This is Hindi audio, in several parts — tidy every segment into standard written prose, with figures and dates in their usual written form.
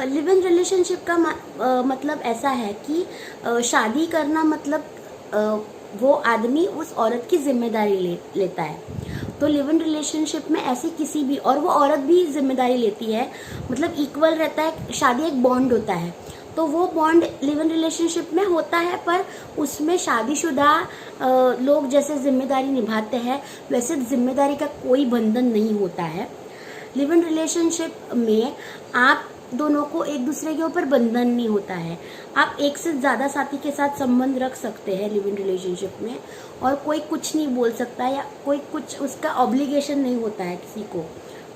लिव इन रिलेशनशिप का मतलब ऐसा है कि शादी करना मतलब वो आदमी उस औरत की जिम्मेदारी लेता है। तो लिव इन रिलेशनशिप में ऐसी किसी भी, और वो औरत भी जिम्मेदारी लेती है, मतलब इक्वल रहता है। शादी एक बॉन्ड होता है, तो वो बॉन्ड लिव इन रिलेशनशिप में होता है, पर उसमें शादीशुदा लोग जैसे जिम्मेदारी निभाते हैं वैसे जिम्मेदारी का कोई बंधन नहीं होता है। लिव इन रिलेशनशिप में आप दोनों को एक दूसरे के ऊपर बंधन नहीं होता है। आप एक से ज़्यादा साथी के साथ संबंध रख सकते हैं लिव इन रिलेशनशिप में, और कोई कुछ नहीं बोल सकता या कोई कुछ उसका ऑब्लिगेशन नहीं होता है किसी को।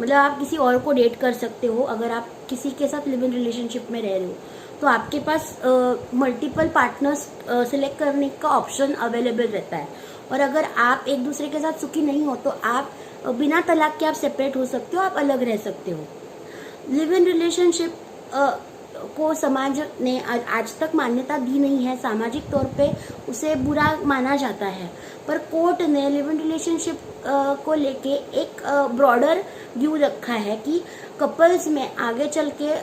मतलब आप किसी और को डेट कर सकते हो अगर आप किसी के साथ लिव इन रिलेशनशिप में रह रहे हो, तो आपके पास मल्टीपल पार्टनर्स सिलेक्ट करने का ऑप्शन अवेलेबल रहता है। और अगर आप एक दूसरे के साथ सुखी नहीं हो तो आप बिना तलाक के आप सेपरेट हो सकते हो, आप अलग रह सकते हो। लिव इन रिलेशनशिप को समाज ने आज तक मान्यता दी नहीं है, सामाजिक तौर पे उसे बुरा माना जाता है। पर कोर्ट ने लिव इन रिलेशनशिप को लेके एक ब्रॉडर व्यू रखा है कि कपल्स में आगे चल के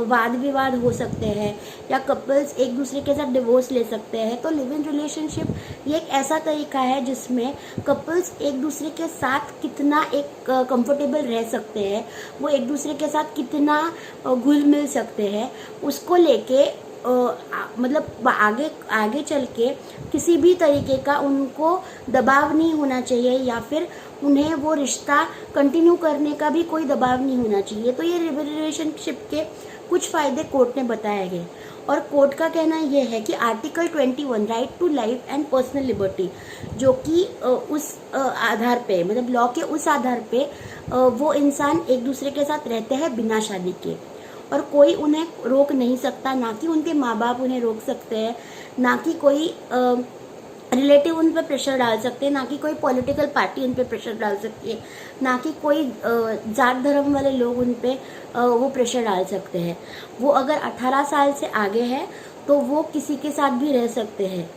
वाद विवाद हो सकते हैं या कपल्स एक दूसरे के साथ डिवोर्स ले सकते हैं। तो लिव इन रिलेशनशिप ये एक ऐसा तरीका है जिसमें कपल्स एक दूसरे के साथ कितना एक कंफर्टेबल रह सकते हैं, वो एक दूसरे के साथ कितना घुल मिल सकते हैं, उसको लेके मतलब आगे आगे चल के किसी भी तरीके का उनको दबाव नहीं होना चाहिए, या फिर उन्हें वो रिश्ता कंटिन्यू करने का भी कोई दबाव नहीं होना चाहिए। तो ये रिलेशनशिप के कुछ फ़ायदे कोर्ट ने बताए गए, और कोर्ट का कहना यह है कि article 21 right to life and personal liberty, जो कि उस आधार पे, मतलब लॉ के उस आधार पे वो इंसान एक दूसरे के साथ रहते हैं बिना शादी के, और कोई उन्हें रोक नहीं सकता, ना कि उनके माँ बाप उन्हें रोक सकते हैं, ना कि कोई रिलेटिव उन पर प्रेशर डाल सकते हैं, ना कि कोई पॉलिटिकल पार्टी उन पर प्रेशर डाल सकती है, ना कि कोई जात धर्म वाले लोग उन पे वो प्रेशर डाल सकते हैं। वो अगर 18 साल से आगे है तो वो किसी के साथ भी रह सकते हैं।